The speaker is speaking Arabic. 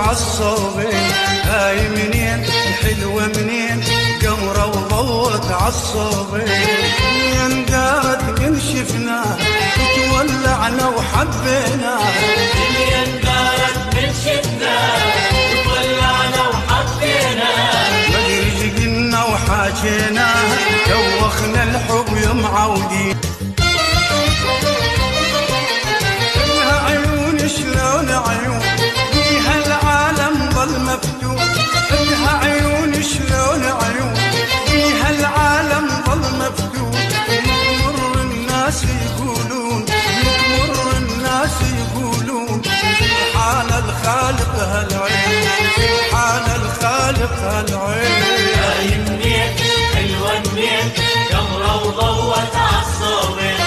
عالصوبين. هاي منين حلوة منين قمرة وضوت عالصوبين. من دارت من شفناه وتولعنا وحبيناه. من دارت من شفناه وتولعنا وحبيناه. مدري قلنا وحاجيناه دوخنا الحب يا معودين. لها عيون شلون عيون بيها العالم ظل مفتون. لها عيون شلون عيون بيها العالم ظل مفتون. مر الناس يقولون مر الناس يقولون سبحان الخالق هالعين سبحان الخالق هالعين. هاي منين حلوة منين قمرة وضوت عالصوبين.